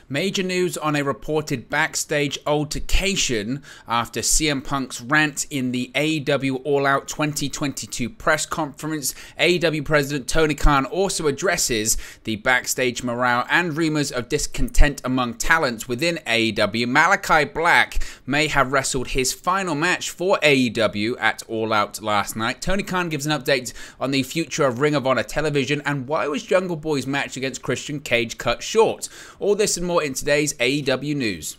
Major news on a reported backstage altercation after CM Punk's rant in the AEW All Out 2022 press conference. AEW President Tony Khan also addresses the backstage morale and rumors of discontent among talent within AEW. Malakai Black may have wrestled his final match for AEW at All Out last night. Tony Khan gives an update on the future of Ring of Honor television and why was Jungle Boy's match against Christian Cage cut short. All this and more in today's AEW news.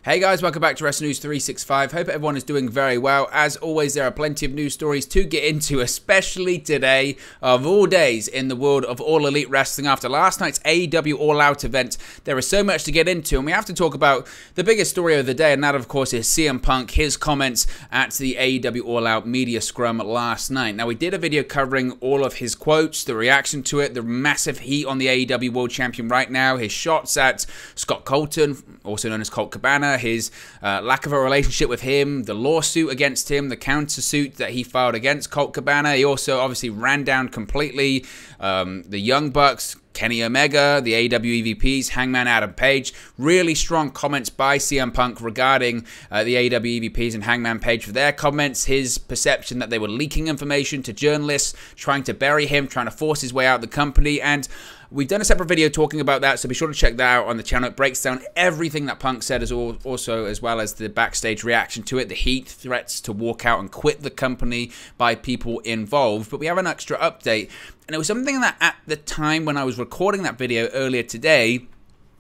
Hey guys, welcome back to Wrestling News 365. Hope everyone is doing very well. As always, there are plenty of news stories to get into, especially today, of all days in the world of All Elite Wrestling. After last night's AEW All Out event, there is so much to get into, and we have to talk about the biggest story of the day, and that, of course, is CM Punk, his comments at the AEW All Out media scrum last night. Now, we did a video covering all of his quotes, the reaction to it, the massive heat on the AEW World Champion right now, his shots at Scott Colton, also known as Colt Cabana, his lack of a relationship with him, the lawsuit against him, the countersuit that he filed against Colt Cabana. He also obviously ran down completely the Young Bucks, Kenny Omega, the AEW EVPs, Hangman Adam Page. Really strong comments by CM Punk regarding the AEW EVPs and Hangman Page for their comments, his perception that they were leaking information to journalists, trying to bury him, trying to force his way out of the company, and we've done a separate video talking about that, so be sure to check that out on the channel. It breaks down everything that Punk said, as well as the backstage reaction to it, the heat, threats to walk out and quit the company by people involved. But we have an extra update, and it was something that at the time when I was recording that video earlier today,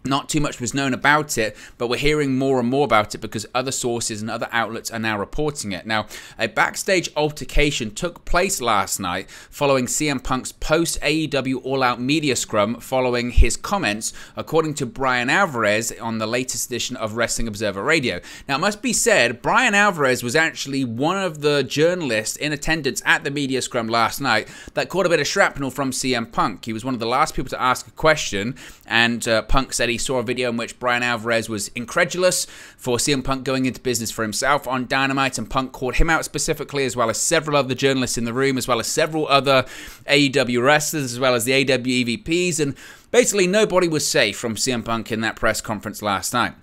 not too much was known about it, but we're hearing more and more about it because other sources and other outlets are now reporting it. Now, a backstage altercation took place last night following CM Punk's post-AEW All-Out media scrum following his comments, according to Brian Alvarez on the latest edition of Wrestling Observer Radio. Now, it must be said, Brian Alvarez was actually one of the journalists in attendance at the media scrum last night that caught a bit of shrapnel from CM Punk. He was one of the last people to ask a question, and Punk said he saw a video in which Brian Alvarez was incredulous for CM Punk going into business for himself on Dynamite, and Punk called him out specifically, as well as several other journalists in the room, as well as several other AEW wrestlers, as well as the AEW EVPs, and basically nobody was safe from CM Punk in that press conference last night.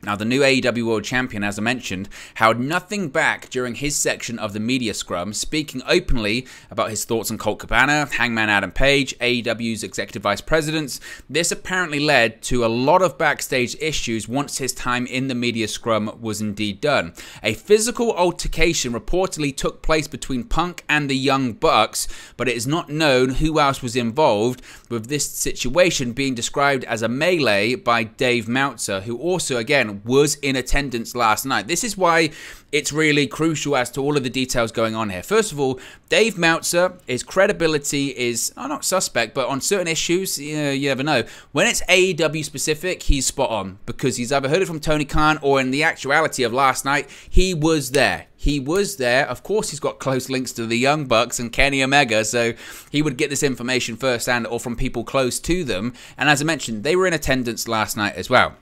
Now, the new AEW World Champion, as I mentioned, held nothing back during his section of the media scrum, speaking openly about his thoughts on Colt Cabana, Hangman Adam Page, AEW's Executive Vice Presidents. This apparently led to a lot of backstage issues once his time in the media scrum was indeed done. A physical altercation reportedly took place between Punk and the Young Bucks, but it is not known who else was involved, with this situation being described as a melee by Dave Meltzer, who also, again, was in attendance last night. This is why it's really crucial as to all of the details going on here. First of all, Dave Meltzer, his credibility is not suspect, but on certain issues, you never know. When it's AEW specific, he's spot on, because he's either heard it from Tony Khan or in the actuality of last night, he was there. He was there. Of course, he's got close links to the Young Bucks and Kenny Omega, so he would get this information firsthand or from people close to them. And as I mentioned, they were in attendance last night as well.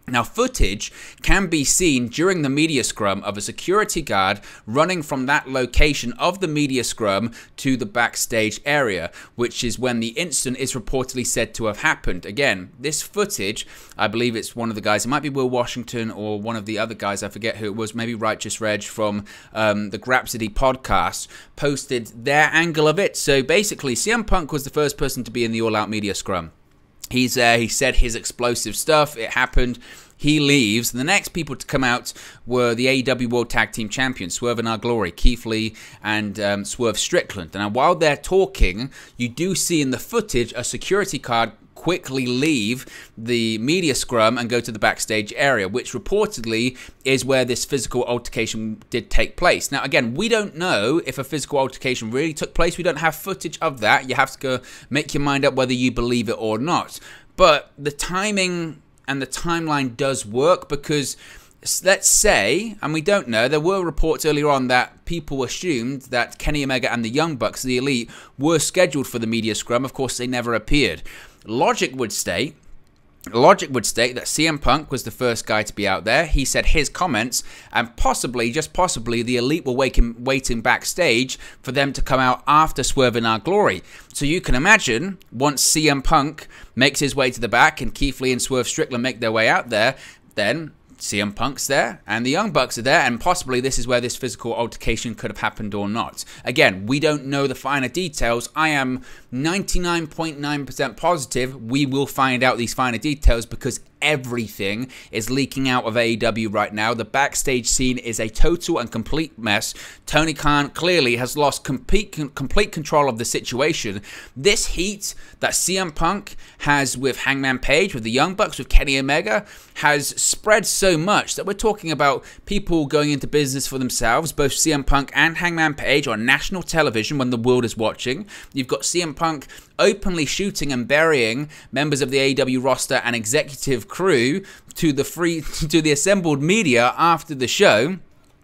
Now, footage can be seen during the media scrum of a security guard running from that location of the media scrum to the backstage area, which is when the incident is reportedly said to have happened. Again, this footage, I believe it's one of the guys, it might be Will Washington or one of the other guys, I forget who it was, maybe Righteous Reg from the Grapsody podcast, posted their angle of it. So basically, CM Punk was the first person to be in the All Out media scrum. He's there, he said his explosive stuff, it happened, he leaves. The next people to come out were the AEW World Tag Team Champions, Swerve in Our Glory, Keith Lee and Swerve Strickland. And while they're talking, you do see in the footage a security guard quickly leave the media scrum and go to the backstage area, which reportedly is where this physical altercation did take place. Now, again, we don't know if a physical altercation really took place. We don't have footage of that. You have to go make your mind up whether you believe it or not. But the timing and the timeline does work, because let's say, and we don't know, there were reports earlier on that people assumed that Kenny Omega and the Young Bucks, the Elite, were scheduled for the media scrum. Of course, they never appeared. Logic would state Logic would state that CM Punk was the first guy to be out there. He said his comments, and possibly, just possibly, the Elite were waiting backstage for them to come out after Swerve in Our Glory. So you can imagine, once CM Punk makes his way to the back and Keith Lee and Swerve Strickland make their way out there, then CM Punk's there, and the Young Bucks are there, and possibly this is where this physical altercation could have happened or not. Again, we don't know the finer details. I am 99.9% positive we will find out these finer details because everything is leaking out of AEW right now. The backstage scene is a total and complete mess. Tony Khan clearly has lost complete control of the situation. This heat that CM Punk has with Hangman Page, with the Young Bucks, with Kenny Omega, has spread so much that we're talking about people going into business for themselves, both CM Punk and Hangman Page on national television when the world is watching. You've got CM Punk openly shooting and burying members of the AEW roster and executive crew to the assembled media after the show.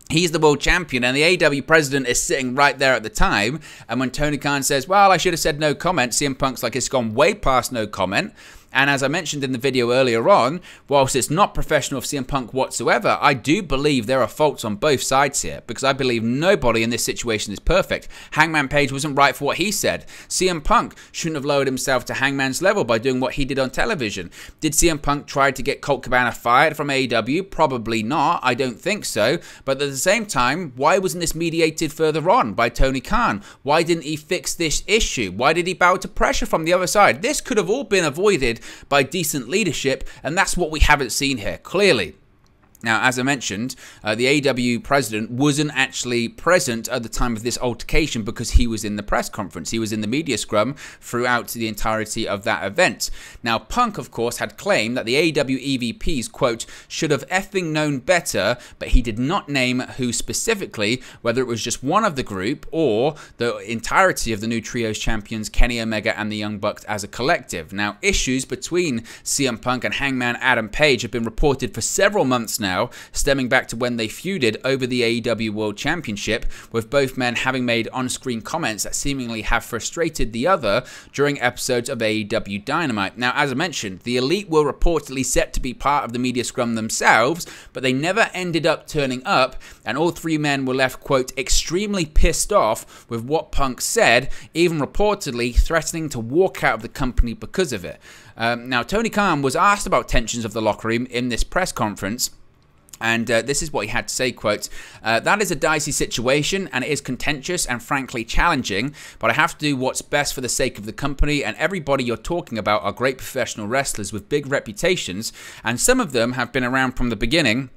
He's the world champion, and the AEW president is sitting right there at the time. And when Tony Khan says, well, I should have said no comment, CM Punk's like, it's gone way past no comment. And as I mentioned in the video earlier on, whilst it's not professional of CM Punk whatsoever, I do believe there are faults on both sides here, because I believe nobody in this situation is perfect. Hangman Page wasn't right for what he said. CM Punk shouldn't have lowered himself to Hangman's level by doing what he did on television. Did CM Punk try to get Colt Cabana fired from AEW? Probably not. I don't think so. But at the same time, why wasn't this mediated further on by Tony Khan? Why didn't he fix this issue? Why did he bow to pressure from the other side? This could have all been avoided by decent leadership, and that's what we haven't seen here, clearly. Now, as I mentioned, the AEW president wasn't actually present at the time of this altercation because he was in the press conference. He was in the media scrum throughout the entirety of that event. Now, Punk, of course, had claimed that the AEW EVPs, quote, should have effing known better, but he did not name who specifically, whether it was just one of the group or the entirety of the new Trios champions, Kenny Omega and the Young Bucks as a collective. Now, issues between CM Punk and Hangman Adam Page have been reported for several months now, stemming back to when they feuded over the AEW World Championship, with both men having made on-screen comments that seemingly have frustrated the other during episodes of AEW Dynamite. Now, as I mentioned, the Elite were reportedly set to be part of the media scrum themselves, but they never ended up turning up, and all three men were left, quote, extremely pissed off with what Punk said, even reportedly threatening to walk out of the company because of it. Now, Tony Khan was asked about tensions of the locker room in this press conference, and this is what he had to say, quote, that is a dicey situation and it is contentious and frankly challenging, but I have to do what's best for the sake of the company, and everybody you're talking about are great professional wrestlers with big reputations, and some of them have been around from the beginning,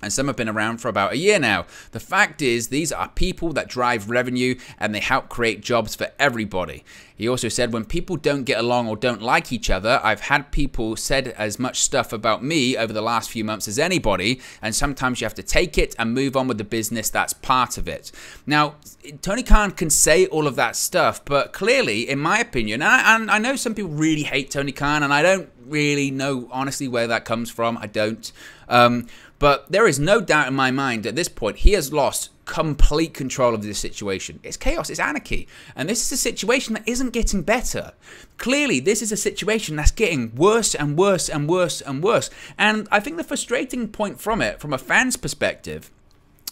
and some have been around for about a year now. The fact is, these are people that drive revenue and they help create jobs for everybody. He also said, when people don't get along or don't like each other, I've had people said as much stuff about me over the last few months as anybody, and sometimes you have to take it and move on with the business. That's part of it. Now, Tony Khan can say all of that stuff, but clearly, in my opinion, and I know some people really hate Tony Khan, and I don't really know honestly where that comes from. I don't. But there is no doubt in my mind at this point he has lost complete control of this situation. It's chaos, it's anarchy. And this is a situation that isn't getting better. Clearly, this is a situation that's getting worse and worse and worse and worse. And I think the frustrating point from it, from a fan's perspective,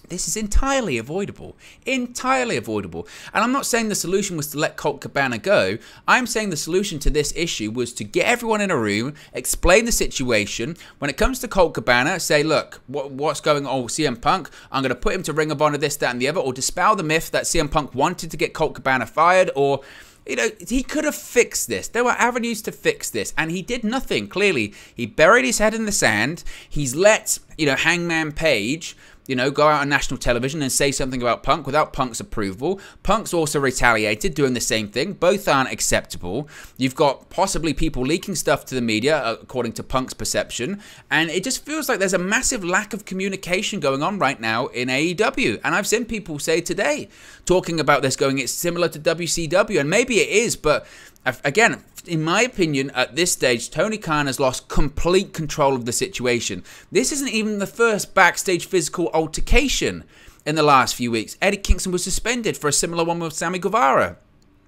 this is entirely avoidable. Entirely avoidable. And I'm not saying the solution was to let Colt Cabana go. I'm saying the solution to this issue was to get everyone in a room, explain the situation. When it comes to Colt Cabana, say, look, what's going on with CM Punk? I'm going to put him to Ring of Honor, this, that, and the other, or dispel the myth that CM Punk wanted to get Colt Cabana fired, or... You know, he could have fixed this. There were avenues to fix this, and he did nothing, clearly. He buried his head in the sand. He's let, Hangman Page, go out on national television and say something about Punk without Punk's approval. Punk's also retaliated, doing the same thing. Both aren't acceptable. You've got possibly people leaking stuff to the media, according to Punk's perception, and it just feels like there's a massive lack of communication going on right now in AEW. And I've seen people say today, talking about this, going, it's similar to WCW, and maybe it is, but again, in my opinion, at this stage, Tony Khan has lost complete control of the situation. This isn't even the first backstage physical altercation in the last few weeks. Eddie Kingston was suspended for a similar one with Sammy Guevara.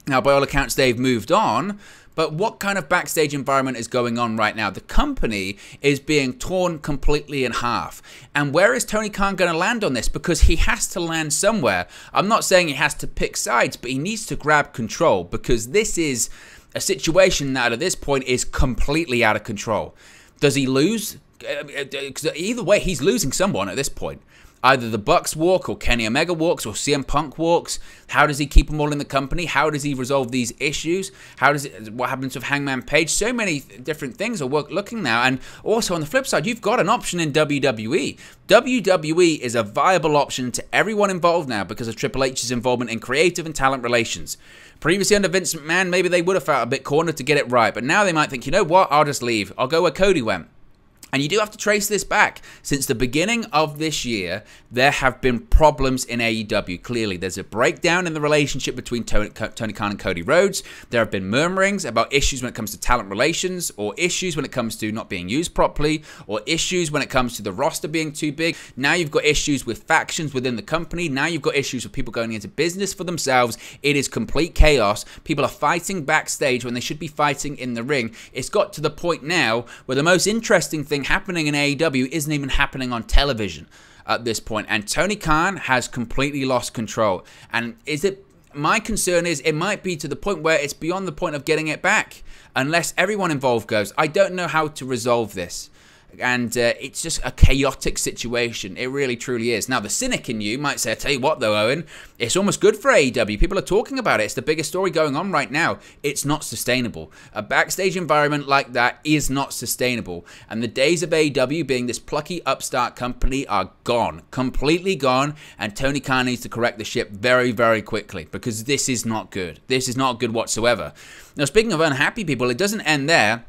Now, by all accounts, they've moved on. But what kind of backstage environment is going on right now? The company is being torn completely in half. And where is Tony Khan going to land on this? Because he has to land somewhere. I'm not saying he has to pick sides, but he needs to grab control, because this is a situation that at this point is completely out of control. Does he lose? Either way, he's losing someone at this point. Either the Bucks walk, or Kenny Omega walks, or CM Punk walks. How does he keep them all in the company? How does he resolve these issues? What happens with Hangman Page? So many different things are looking now. And also on the flip side, you've got an option in WWE. WWE is a viable option to everyone involved now because of Triple H's involvement in creative and talent relations. Previously under Vince McMahon, maybe they would have felt a bit cornered to get it right. But now they might think, you know what, I'll just leave. I'll go where Cody went. And you do have to trace this back. Since the beginning of this year, there have been problems in AEW. Clearly, there's a breakdown in the relationship between Tony Khan and Cody Rhodes. There have been murmurings about issues when it comes to talent relations, or issues when it comes to not being used properly, or issues when it comes to the roster being too big. Now you've got issues with factions within the company. Now you've got issues with people going into business for themselves. It is complete chaos. People are fighting backstage when they should be fighting in the ring. It's got to the point now where the most interesting thing happening in AEW isn't even happening on television at this point, and Tony Khan has completely lost control. And my concern is it might be to the point where it's beyond the point of getting it back unless everyone involved goes. I don't know how to resolve this. And it's just a chaotic situation. It really, truly is. Now, the cynic in you might say, I tell you what, though, Owen, it's almost good for AEW. People are talking about it. It's the biggest story going on right now. It's not sustainable. A backstage environment like that is not sustainable. And the days of AEW being this plucky upstart company are gone. Completely gone. And Tony Khan needs to correct the ship very, very quickly, because this is not good. This is not good whatsoever. Now, speaking of unhappy people, it doesn't end there.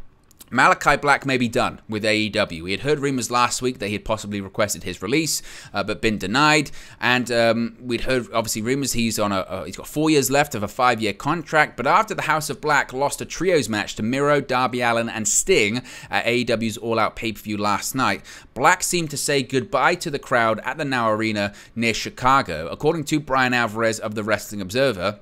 Malakai Black may be done with AEW. We had heard rumors last week that he had possibly requested his release, but been denied. And we'd heard, obviously, rumors he's got 4 years left of a 5-year contract. But after the House of Black lost a trios match to Miro, Darby Allin, and Sting at AEW's All Out pay-per-view last night, Black seemed to say goodbye to the crowd at the Now Arena near Chicago. According to Brian Alvarez of the Wrestling Observer,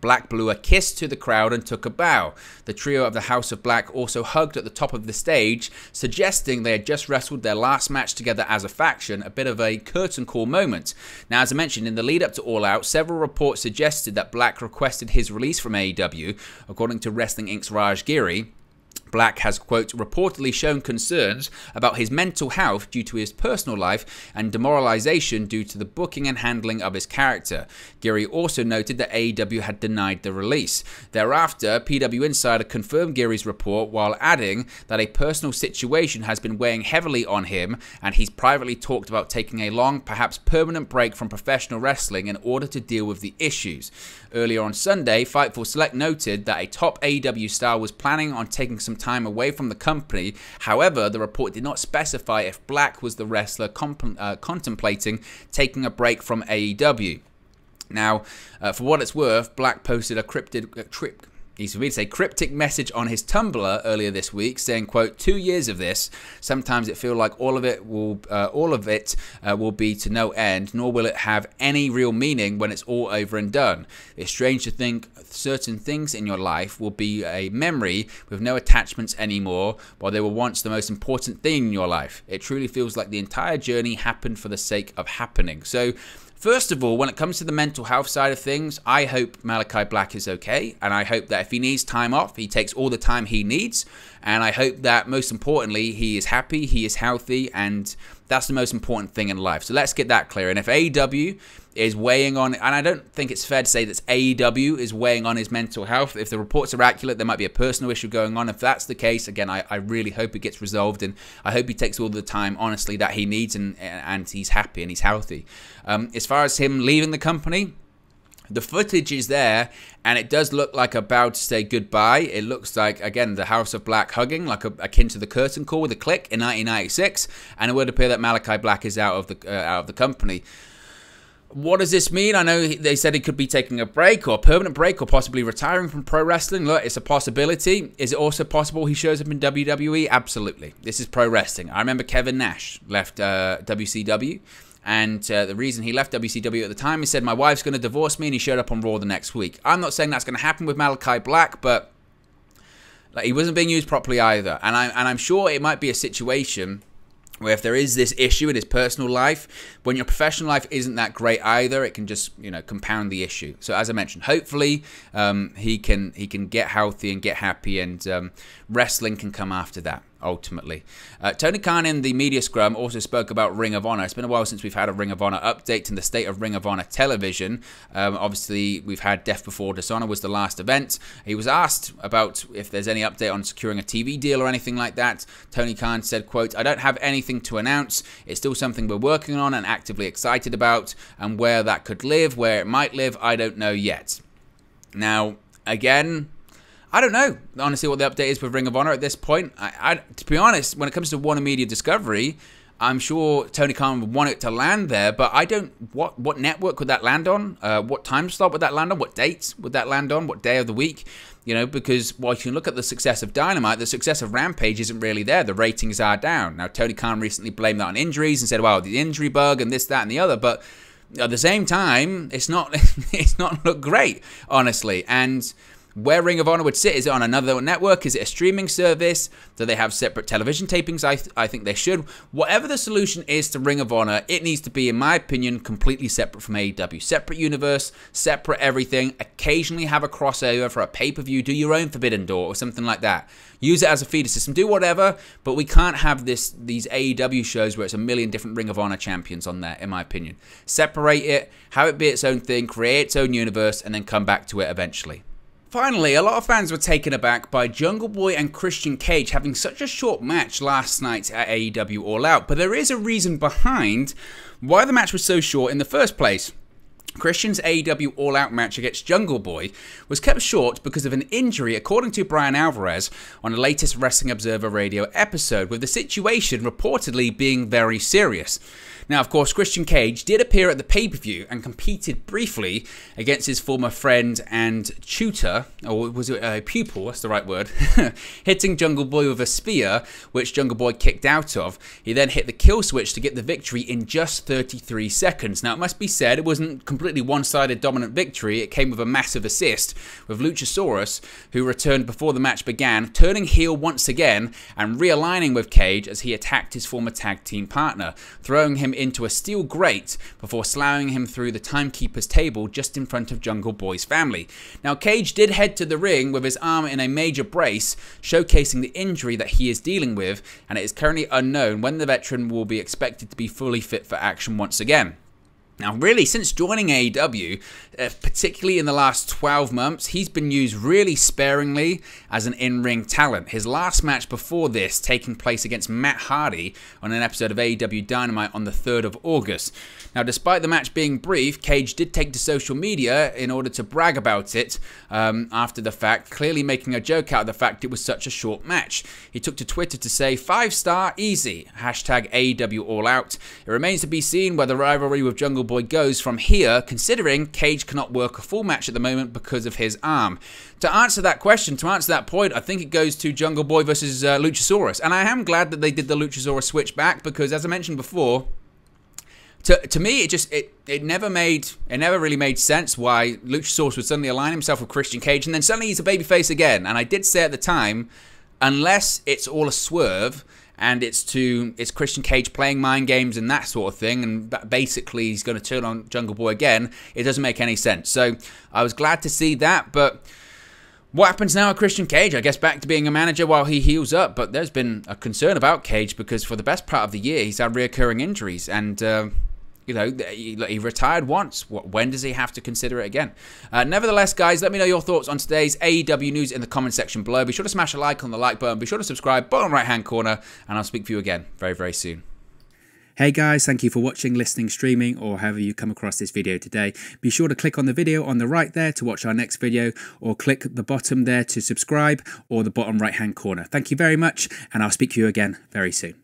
Black blew a kiss to the crowd and took a bow. The trio of the House of Black also hugged at the top of the stage, suggesting they had just wrestled their last match together as a faction, a bit of a curtain call moment. Now, as I mentioned, in the lead up to All Out, several reports suggested that Black requested his release from AEW. According to Wrestling Inc.'s Raj Giri, Black has, quote, reportedly shown concerns about his mental health due to his personal life and demoralization due to the booking and handling of his character. Giri also noted that AEW had denied the release. Thereafter, PW Insider confirmed Giri's report while adding that a personal situation has been weighing heavily on him, and he's privately talked about taking a long, perhaps permanent break from professional wrestling in order to deal with the issues. Earlier on Sunday, Fightful Select noted that a top AEW star was planning on taking some time away from the company. However, the report did not specify if Black was the wrestler contemplating taking a break from AEW. Now, for what it's worth, Black posted a cryptic message on his Tumblr earlier this week saying, quote, 2 years of this, sometimes it feels like all of it will be to no end, nor will it have any real meaning when it's all over and done. It's strange to think certain things in your life will be a memory with no attachments anymore, while they were once the most important thing in your life. It truly feels like the entire journey happened for the sake of happening. So, first of all, when it comes to the mental health side of things, I hope Malakai Black is okay, and I hope that if he needs time off, he takes all the time he needs, and I hope that, most importantly, he is happy, he is healthy, and that's the most important thing in life. So let's get that clear. And if AEW is weighing on, and I don't think it's fair to say that AEW is weighing on his mental health. If the reports are accurate, there might be a personal issue going on. If that's the case, again, I really hope it gets resolved, and I hope he takes all the time, honestly, that he needs, and he's happy and he's healthy. As far as him leaving the company, the footage is there, and it does look like about to say goodbye. It looks like, again, the House of Black hugging, like akin to the curtain call with a click in 1996, and it would appear that Malakai Black is out of the company. What does this mean? I know they said he could be taking a break, or a permanent break, or possibly retiring from pro wrestling. Look, it's a possibility. Is it also possible he shows up in WWE? Absolutely. This is pro wrestling. I remember Kevin Nash left WCW, And the reason he left WCW at the time, he said, my wife's going to divorce me, and he showed up on Raw the next week. I'm not saying that's going to happen with Malakai Black, but like, he wasn't being used properly either. And I'm sure it might be a situation where if there is this issue in his personal life, when your professional life isn't that great either, it can just, you know, compound the issue. So as I mentioned, hopefully he can get healthy and get happy, and wrestling can come after that, ultimately. Tony Khan in the media scrum also spoke about Ring of Honor. It's been a while since we've had a Ring of Honor update in the state of Ring of Honor television. Obviously, we've had Death Before Dishonor was the last event. He was asked about if there's any update on securing a TV deal or anything like that. Tony Khan said, quote, I don't have anything to announce. It's still something we're working on and actively excited about, and where that could live, where it might live, I don't know yet. Now, again, I don't know, honestly, what the update is with Ring of Honor at this point. To be honest, when it comes to Warner Media Discovery, I'm sure Tony Khan would want it to land there, but I don't... What network would that land on? What time slot would that land on? What dates would that land on? What day of the week? You know, because while you can look at the success of Dynamite, the success of Rampage isn't really there. The ratings are down. Now, Tony Khan recently blamed that on injuries and said, well, the injury bug and this, that, and the other, but at the same time, it's not looked great, honestly. And where Ring of Honor would sit, is it on another network? Is it a streaming service? Do they have separate television tapings? I think they should. Whatever the solution is to Ring of Honor, it needs to be, in my opinion, completely separate from AEW. Separate universe, separate everything. Occasionally have a crossover for a pay-per-view. Do your own Forbidden Door or something like that. Use it as a feeder system. Do whatever, but we can't have these AEW shows where it's a million different Ring of Honor champions on there, in my opinion. Separate it, have it be its own thing, create its own universe, and then come back to it eventually. Finally, a lot of fans were taken aback by Jungle Boy and Christian Cage having such a short match last night at AEW All Out, but there is a reason behind why the match was so short in the first place. Christian's AEW All Out match against Jungle Boy was kept short because of an injury, according to Brian Alvarez on the latest Wrestling Observer Radio episode, with the situation reportedly being very serious. Now, of course, Christian Cage did appear at the pay-per-view and competed briefly against his former friend and tutor, or was it a pupil, that's the right word, hitting Jungle Boy with a spear, which Jungle Boy kicked out of. He then hit the kill switch to get the victory in just 33 seconds. Now, it must be said, it wasn't completely one-sided dominant victory. It came with a massive assist, with Luchasaurus, who returned before the match began, turning heel once again and realigning with Cage as he attacked his former tag team partner, throwing him into a steel grate before slamming him through the timekeeper's table just in front of Jungle Boy's family. Now, Cage did head to the ring with his arm in a major brace, showcasing the injury that he is dealing with, and it is currently unknown when the veteran will be expected to be fully fit for action once again. Now, really, since joining AEW, particularly in the last 12 months, he's been used really sparingly as an in-ring talent. His last match before this taking place against Matt Hardy on an episode of AEW Dynamite on the 3rd of August. Now, despite the match being brief, Cage did take to social media in order to brag about it after the fact, clearly making a joke out of the fact it was such a short match. He took to Twitter to say, 5-star easy, hashtag AEW All Out. It remains to be seen where the rivalry with Jungle Boy goes from here, considering Cage cannot work a full match at the moment because of his arm. To answer that question, to answer that point, I think it goes to Jungle Boy versus Luchasaurus. And I am glad that they did the Luchasaurus switch back because, as I mentioned before, to me, it never really made sense why Luchasaurus would suddenly align himself with Christian Cage and then suddenly he's a babyface again. And I did say at the time, unless it's all a swerve and it's Christian Cage playing mind games and that sort of thing, and basically he's going to turn on Jungle Boy again, it doesn't make any sense. So I was glad to see that, but what happens now with Christian Cage? I guess back to being a manager while he heals up, but there's been a concern about Cage because for the best part of the year, he's had reoccurring injuries, and you know, he retired once. When does he have to consider it again? Nevertheless, guys, let me know your thoughts on today's AEW news in the comment section below. Be sure to smash a like on the like button. Be sure to subscribe, bottom right-hand corner, and I'll speak to you again very, very soon. Hey guys, thank you for watching, listening, streaming, or however you come across this video today. Be sure to click on the video on the right there to watch our next video, or click the bottom there to subscribe, or the bottom right-hand corner. Thank you very much, and I'll speak to you again very soon.